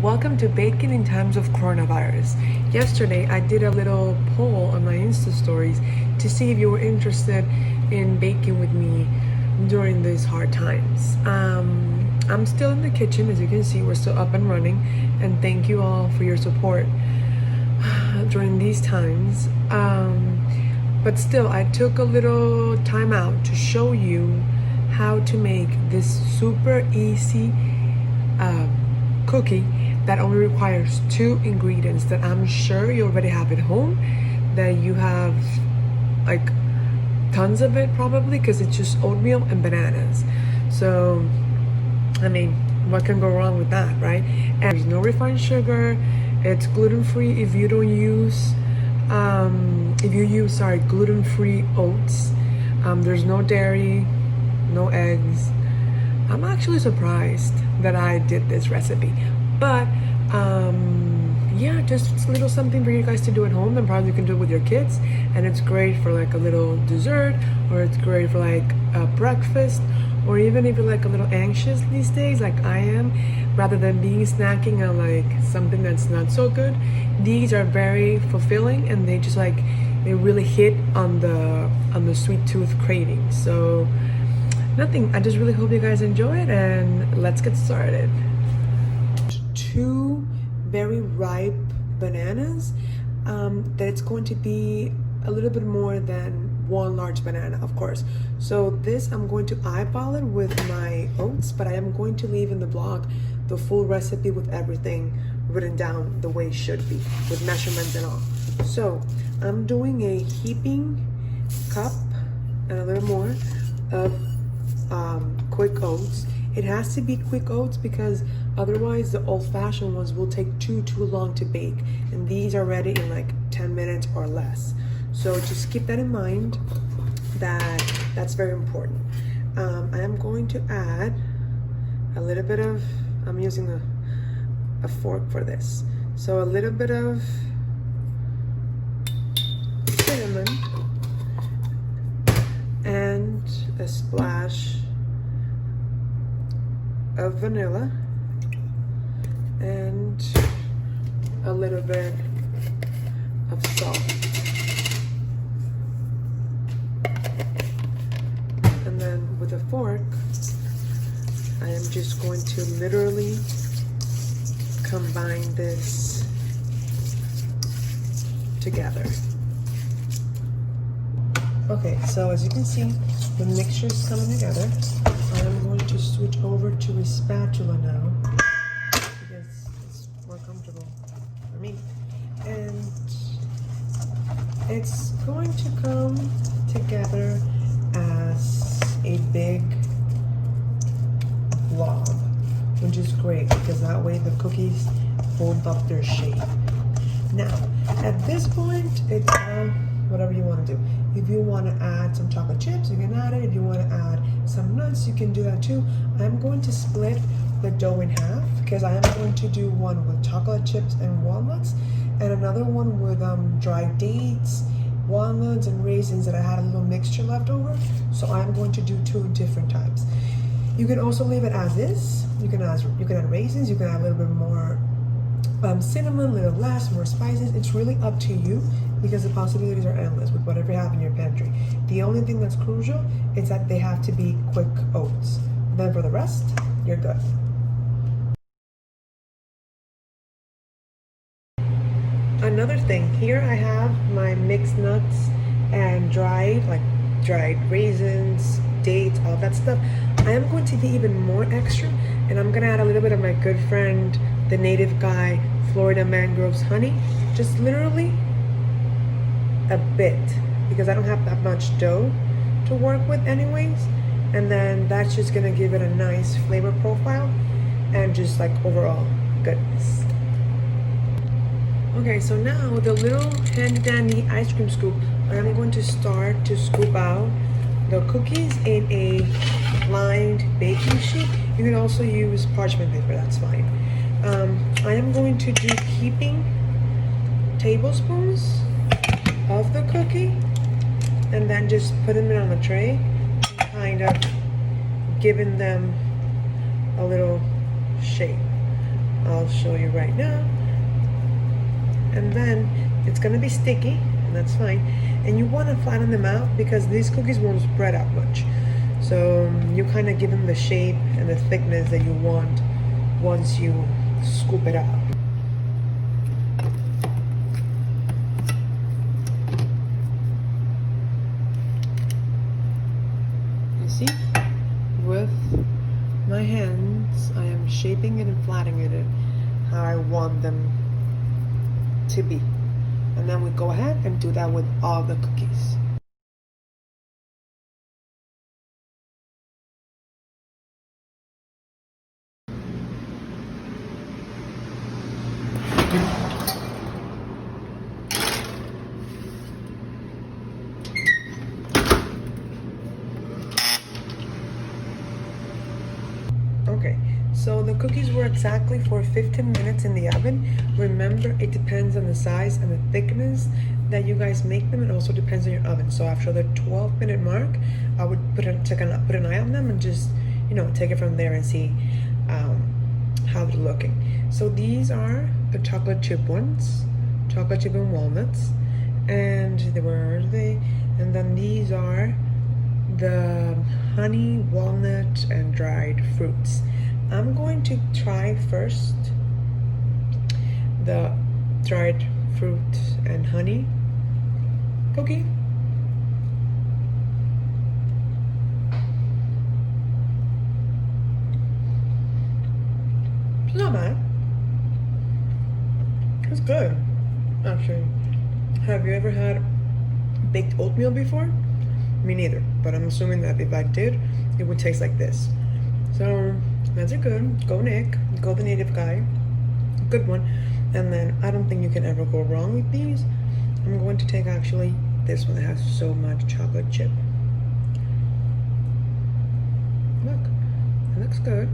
Welcome to Baking in Times of Coronavirus. Yesterday, I did a little poll on my Insta stories to see if you were interested in baking with me during these hard times. I'm still in the kitchen, as you can see, we're still up and running, and thank you all for your support during these times. But still, I took a little time out to show you how to make this super easy cookie that only requires 2 ingredients that I'm sure you already have at home, that you have like tons of it probably, because it's just oatmeal and bananas. So I mean, what can go wrong with that, right? And there's no refined sugar. It's gluten-free if you don't use gluten-free oats. There's no dairy, no eggs. I'm actually surprised that I did this recipe, but yeah, just a little something for you guys to do at home, and probably you can do it with your kids, and it's great for like a little dessert, or it's great for like a breakfast, or even if you're like a little anxious these days like I am, rather than being snacking on like something that's not so good. These are very fulfilling, and they just like, they really hit on the sweet tooth craving. So nothing, I just really hope you guys enjoy it, and let's get started. 2 very ripe bananas, that it's going to be a little bit more than 1 large banana, of course. So this, I'm going to eyeball it with my oats, but I am going to leave in the blog the full recipe with everything written down the way it should be, with measurements and all. So I'm doing a heaping cup and a little more of quick oats. It has to be quick oats because otherwise the old-fashioned ones will take too long to bake, and these are ready in like 10 minutes or less. So just keep that in mind, that's very important. I am going to add a little bit of, I'm using a fork for this, so a little bit of cinnamon and a splash of vanilla and a little bit of salt. And then with a fork, I am just going to literally combine this together. Okay, so as you can see, the mixture is coming together. I'm going to switch over to a spatula now because it's more comfortable for me. And it's going to come together as a big blob, which is great because that way the cookies hold up their shape. Now, at this point, it's whatever you want to do. If you want to add some chocolate chips, you can add it. If you want to add some nuts, you can do that too. I'm going to split the dough in half because I am going to do one with chocolate chips and walnuts, and another one with dried dates, walnuts, and raisins that I had a little mixture left over. So I'm going to do 2 different types. You can also leave it as is. You can add raisins. You can add a little bit more cinnamon, a little less, more spices. It's really up to you because the possibilities are endless with whatever you have in your pantry. The only thing that's crucial is that they have to be quick oats. Then for the rest, you're good. Another thing, here I have my mixed nuts and dried raisins, dates, all that stuff. I am going to be even more extra, and I'm gonna add a little bit of my good friend, the native guy, Florida Mangroves honey. Just literally a bit, because I don't have that much dough to work with anyways, and then that's just gonna give it a nice flavor profile and just like overall goodness. Okay, so now with a little handy dandy ice cream scoop, I'm going to start to scoop out the cookies in a lined baking sheet. You can also use parchment paper, that's fine. I am going to do heaping tablespoons of the cookie, and then just put them in on the tray, kind of giving them a little shape. I'll show you right now. And then it's gonna be sticky, and that's fine. And you want to flatten them out because these cookies won't spread out much. So you kind of give them the shape and the thickness that you want once you scoop it out. You see? With my hands, I am shaping it and flattening it how I want them to be. And then we go ahead and do that with all the cookies. Okay, so the cookies were exactly for 15 minutes in the oven. Remember, it depends on the size and the thickness that you guys make them. It also depends on your oven. So after the 12-minute mark, I would put an eye on them and just, take it from there and see how they're looking. So these are the chocolate chip ones, chocolate chip and walnuts, and and then these are the honey, walnut, and dried fruits. I'm going to try first the dried fruit and honey cookie. It's not bad. It's good, actually. Have you ever had baked oatmeal before? Me neither, but I'm assuming that if I did, it would taste like this. So that's a good. Go Nick. Go the native guy. Good one. And then I don't think you can ever go wrong with these. I'm going to take actually this one that has so much chocolate chip. Look, it looks good.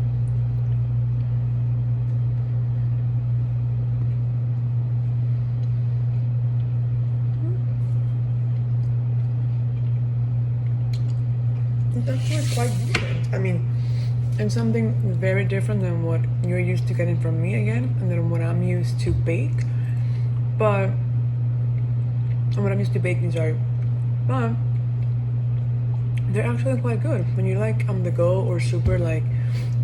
It's actually quite different. I mean, it's something very different than what you're used to getting from me again, and then what I'm used to bake. But what I'm used to baking, sorry. But they're actually quite good. When you're like on the go or super like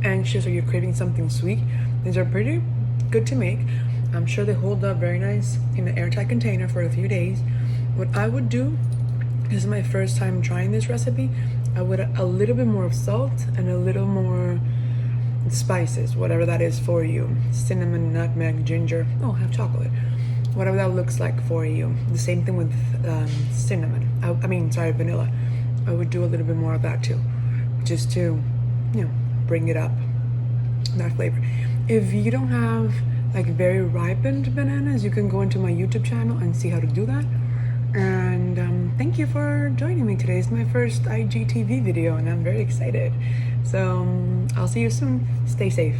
anxious or you're craving something sweet, these are pretty good to make. I'm sure they hold up very nice in an airtight container for a few days. What I would do, this is my first time trying this recipe, I would add a little bit more of salt and a little more spices, whatever that is for you. Cinnamon, nutmeg, ginger, I have chocolate. Whatever that looks like for you. The same thing with cinnamon. Vanilla. I would do a little bit more of that too, just to, bring it up, that flavor. If you don't have like very ripened bananas, you can go into my YouTube channel and see how to do that. And thank you for joining me today. It's my first IGTV video and I'm very excited. So I'll see you soon. Stay safe.